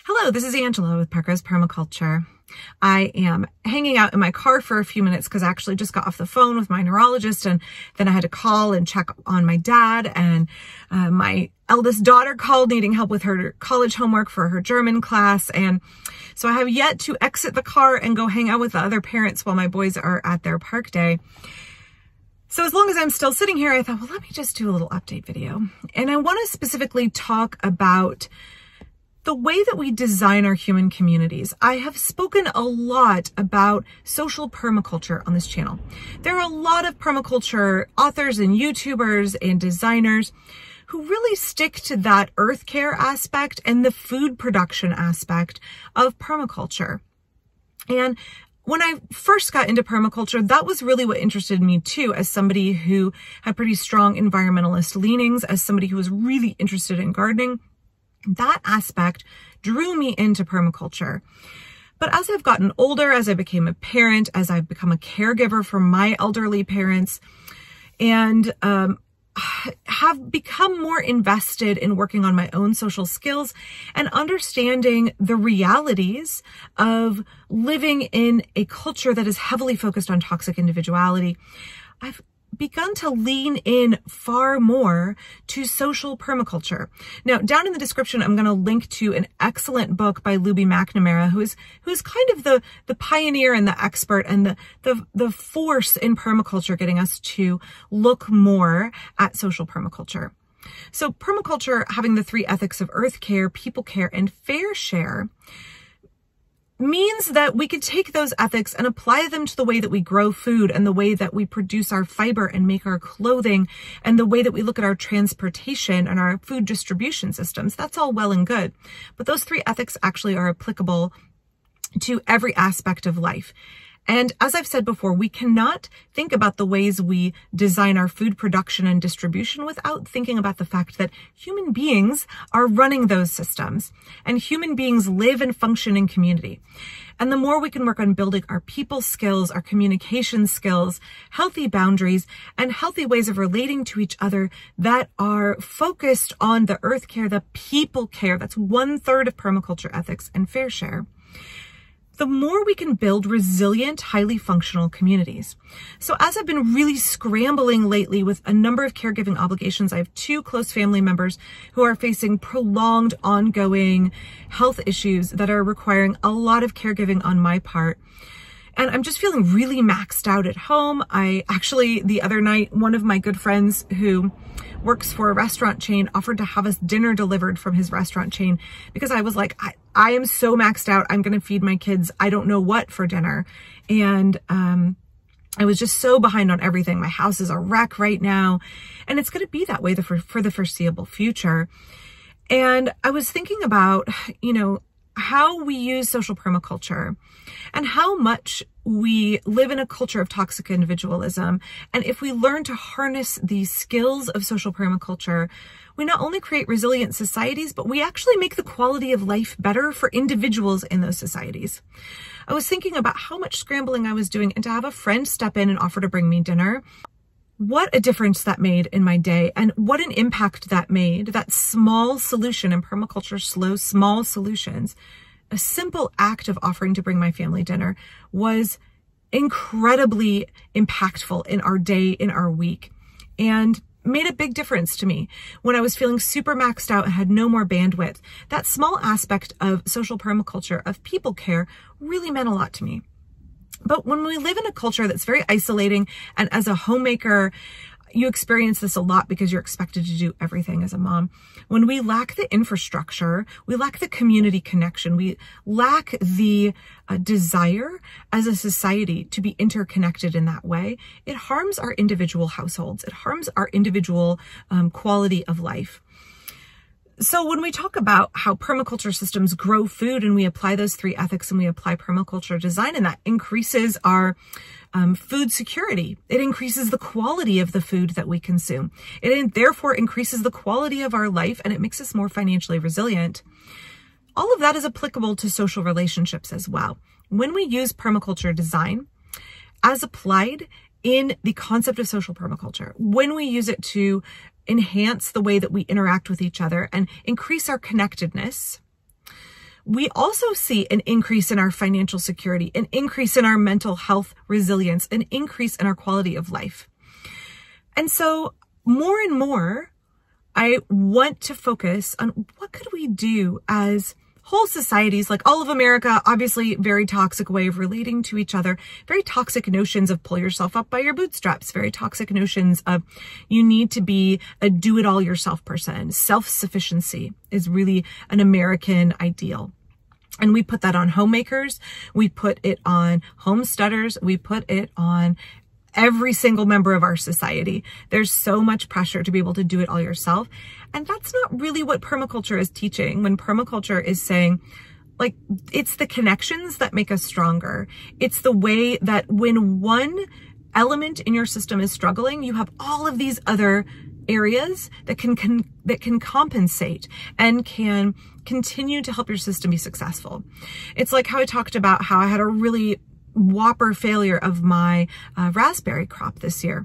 Hello, this is Angela with Parker's Permaculture. I am hanging out in my car for a few minutes because I actually just got off the phone with my neurologist, and then I had to call and check on my dad, and my eldest daughter called needing help with her college homework for her German class. And so I have yet to exit the car and go hang out with the other parents while my boys are at their park day. So as long as I'm still sitting here, I thought, well, let me just do a little update video. And I want to specifically talk about the way that we design our human communities. I have spoken a lot about social permaculture on this channel. There are a lot of permaculture authors and YouTubers and designers who really stick to that earth care aspect and the food production aspect of permaculture. And when I first got into permaculture, that was really what interested me too, as somebody who had pretty strong environmentalist leanings, as somebody who was really interested in gardening. That aspect drew me into permaculture. But as I've gotten older, as I became a parent, as I've become a caregiver for my elderly parents, and have become more invested in working on my own social skills and understanding the realities of living in a culture that is heavily focused on toxic individuality, I've begun to lean in far more to social permaculture. Now, down in the description, I'm going to link to an excellent book by Looby Macnamara, who is kind of the pioneer and the expert and the force in permaculture, getting us to look more at social permaculture. So permaculture, having the three ethics of earth care, people care, and fair share, means that we could take those ethics and apply them to the way that we grow food and the way that we produce our fiber and make our clothing and the way that we look at our transportation and our food distribution systems. That's all well and good. But those three ethics actually are applicable to every aspect of life. And as I've said before, we cannot think about the ways we design our food production and distribution without thinking about the fact that human beings are running those systems, and human beings live and function in community. And the more we can work on building our people skills, our communication skills, healthy boundaries, and healthy ways of relating to each other that are focused on the earth care, the people care, that's 1/3 of permaculture ethics, and fair share, the more we can build resilient, highly functional communities. So as I've been really scrambling lately with a number of caregiving obligations, I have 2 close family members who are facing prolonged, ongoing health issues that are requiring a lot of caregiving on my part. And I'm just feeling really maxed out at home. I actually, the other night, one of my good friends who works for a restaurant chain offered to have us dinner delivered from his restaurant chain because I was like, I am so maxed out. I'm going to feed my kids I don't know what for dinner. And I was just so behind on everything. My house is a wreck right now, and it's going to be that way for the foreseeable future. And I was thinking about, how we use social permaculture and how much we live in a culture of toxic individualism. And if we learn to harness the skills of social permaculture, we not only create resilient societies, but we actually make the quality of life better for individuals in those societies. I was thinking about how much scrambling I was doing, and to have a friend step in and offer to bring me dinner, what a difference that made in my day, and what an impact that made. That small solution in permaculture, small solutions, a simple act of offering to bring my family dinner was incredibly impactful in our day, in our week, and made a big difference to me when I was feeling super maxed out and had no more bandwidth. That small aspect of social permaculture, of people care, really meant a lot to me. But when we live in a culture that's very isolating, and as a homemaker, you experience this a lot because you're expected to do everything as a mom. When we lack the infrastructure, we lack the community connection, we lack the desire as a society to be interconnected in that way, it harms our individual households. It harms our individual quality of life. So when we talk about how permaculture systems grow food and we apply those 3 ethics and we apply permaculture design, and that increases our food security. It increases the quality of the food that we consume. It therefore increases the quality of our life, and it makes us more financially resilient. All of that is applicable to social relationships as well. When we use permaculture design as applied in the concept of social permaculture, when we use it to enhance the way that we interact with each other and increase our connectedness, we also see an increase in our financial security, an increase in our mental health resilience, an increase in our quality of life. And so more and more, I want to focus on what could we do as whole societies, like all of America, obviously very toxic way of relating to each other, very toxic notions of pull yourself up by your bootstraps, very toxic notions of you need to be a do-it-all-yourself person. Self-sufficiency is really an American ideal. And we put that on homemakers, we put it on homesteaders, we put it on every single member of our society. There's so much pressure to be able to do it all yourself. And that's not really what permaculture is teaching. When permaculture is saying, like, it's the connections that make us stronger. It's the way that when one element in your system is struggling, you have all of these other areas that can compensate and can continue to help your system be successful. It's like how I talked about how I had a really whopper failure of my raspberry crop this year,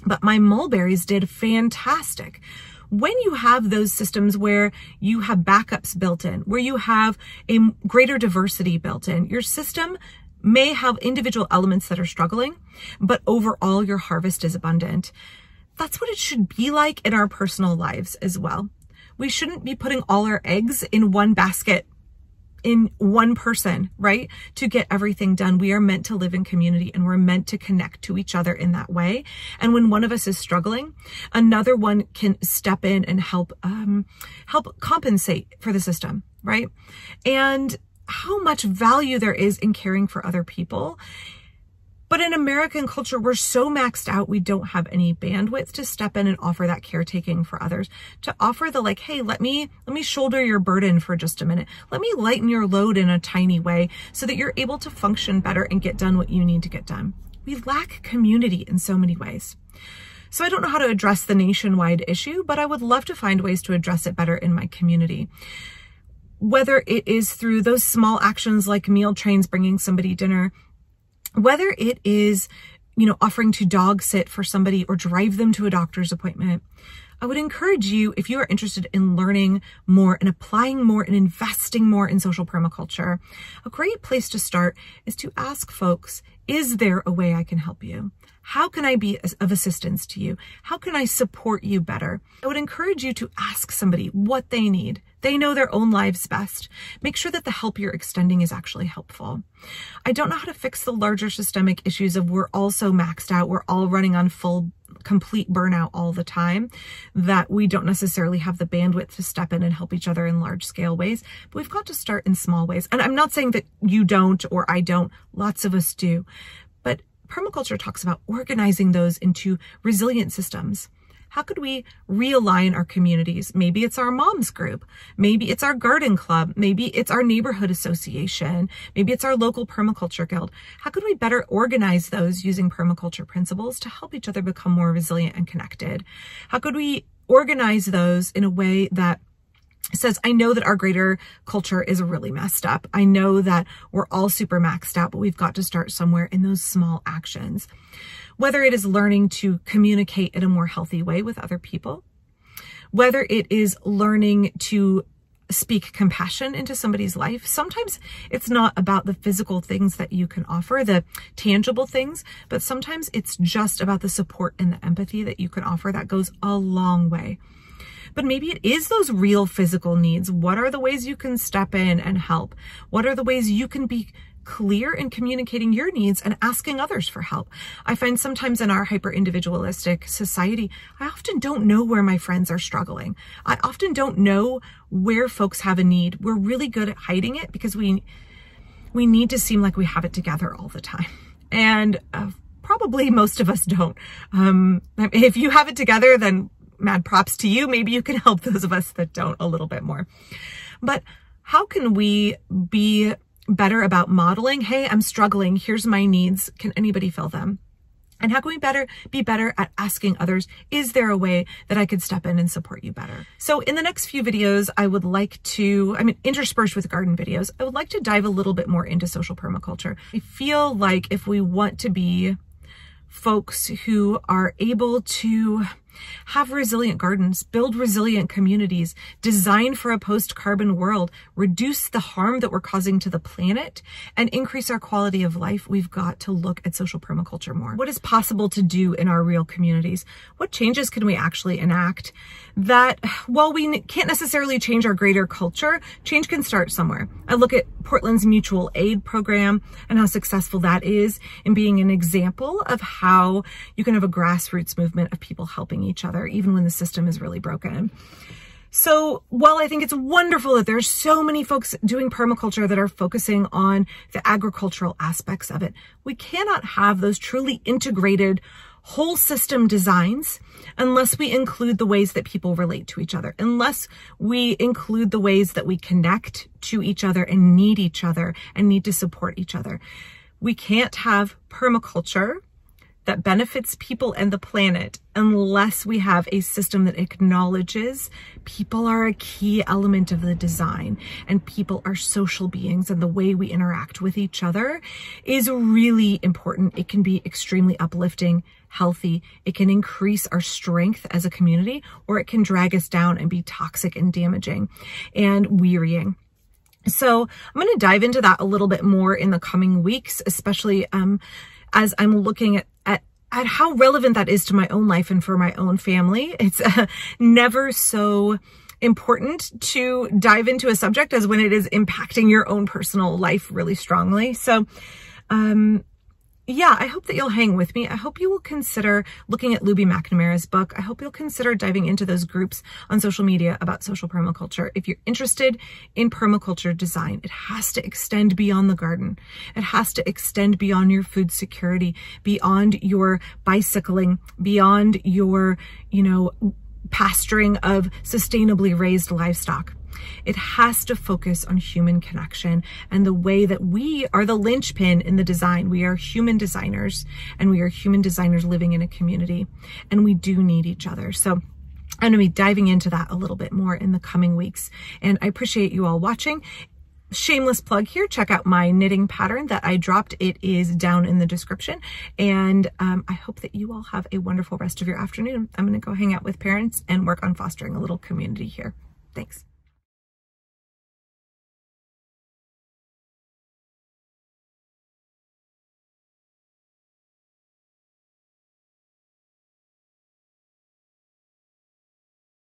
but my mulberries did fantastic. When you have those systems where you have backups built in, where you have a greater diversity built in, your system may have individual elements that are struggling, but overall your harvest is abundant. That's what it should be like in our personal lives as well. We shouldn't be putting all our eggs in one basket, in one person, right? To get everything done. We are meant to live in community and we're meant to connect to each other in that way. And when one of us is struggling, another one can step in and help compensate for the system, right? And how much value there is in caring for other people. But in American culture, we're so maxed out, we don't have any bandwidth to step in and offer that caretaking for others, to offer the like, hey, let me shoulder your burden for just a minute. Let me lighten your load in a tiny way so that you're able to function better and get done what you need to get done. We lack community in so many ways. So I don't know how to address the nationwide issue, but I would love to find ways to address it better in my community. Whether it is through those small actions like meal trains, bringing somebody dinner, whether it is, offering to dog sit for somebody or drive them to a doctor's appointment, I would encourage you, if you are interested in learning more and applying more and investing more in social permaculture, a great place to start is to ask folks, is there a way I can help you? How can I be of assistance to you? How can I support you better? I would encourage you to ask somebody what they need. They know their own lives best. Make sure that the help you're extending is actually helpful. I don't know how to fix the larger systemic issues of we're all so maxed out, we're all running on complete burnout all the time, that we don't necessarily have the bandwidth to step in and help each other in large scale ways. But we've got to start in small ways. And I'm not saying that you don't or I don't, lots of us do. But permaculture talks about organizing those into resilient systems. How could we realign our communities? Maybe it's our moms group. Maybe it's our garden club. Maybe it's our neighborhood association. Maybe it's our local permaculture guild. How could we better organize those using permaculture principles to help each other become more resilient and connected? How could we organize those in a way that says, I know that our greater culture is really messed up. I know that we're all super maxed out, but we've got to start somewhere in those small actions. Whether it is learning to communicate in a more healthy way with other people, whether it is learning to speak compassion into somebody's life. Sometimes it's not about the physical things that you can offer, the tangible things, but sometimes it's just about the support and the empathy that you can offer that goes a long way. But maybe it is those real physical needs. What are the ways you can step in and help? What are the ways you can be clear in communicating your needs and asking others for help? I find sometimes in our hyper-individualistic society, I often don't know where my friends are struggling. I often don't know where folks have a need. We're really good at hiding it because we need to seem like we have it together all the time. And probably most of us don't. If you have it together, then mad props to you. Maybe you can help those of us that don't a little bit more. But how can we be better about modeling? Hey, I'm struggling. Here's my needs. Can anybody fill them? And how can we be better at asking others, is there a way that I could step in and support you better? So in the next few videos, I would like to, interspersed with garden videos, I would like to dive a little bit more into social permaculture. I feel like if we want to be folks who are able to Have resilient gardens, build resilient communities, design for a post-carbon world, reduce the harm that we're causing to the planet, and increase our quality of life. We've got to look at social permaculture more. What is possible to do in our real communities? What changes can we actually enact that, while we can't necessarily change our greater culture, change can start somewhere? I look at Portland's mutual aid program and how successful that is in being an example of how you can have a grassroots movement of people helping each other, even when the system is really broken. So while I think it's wonderful that there's so many folks doing permaculture that are focusing on the agricultural aspects of it, we cannot have those truly integrated whole system designs unless we include the ways that people relate to each other, unless we include the ways that we connect to each other and need to support each other. We can't have permaculture that benefits people and the planet unless we have a system that acknowledges people are a key element of the design and people are social beings, and the way we interact with each other is really important. It can be extremely uplifting, healthy. It can increase our strength as a community, or it can drag us down and be toxic and damaging and wearying. So I'm going to dive into that a little bit more in the coming weeks, especially as I'm looking at how relevant that is to my own life and for my own family. It's never so important to dive into a subject as when it is impacting your own personal life really strongly. So, yeah, I hope that you'll hang with me. I hope you will consider looking at Looby Macnamara's book. I hope you'll consider diving into those groups on social media about social permaculture. If you're interested in permaculture design, it has to extend beyond the garden. It has to extend beyond your food security, beyond your bicycling, beyond your, pasturing of sustainably raised livestock. It has to focus on human connection and the way that we are the linchpin in the design. We are human designers, and we are human designers living in a community, and we do need each other. So I'm going to be diving into that a little bit more in the coming weeks, and I appreciate you all watching. Shameless plug here. Check out my knitting pattern that I dropped. It is down in the description. And I hope that you all have a wonderful rest of your afternoon. I'm going to go hang out with parents and work on fostering a little community here. Thanks.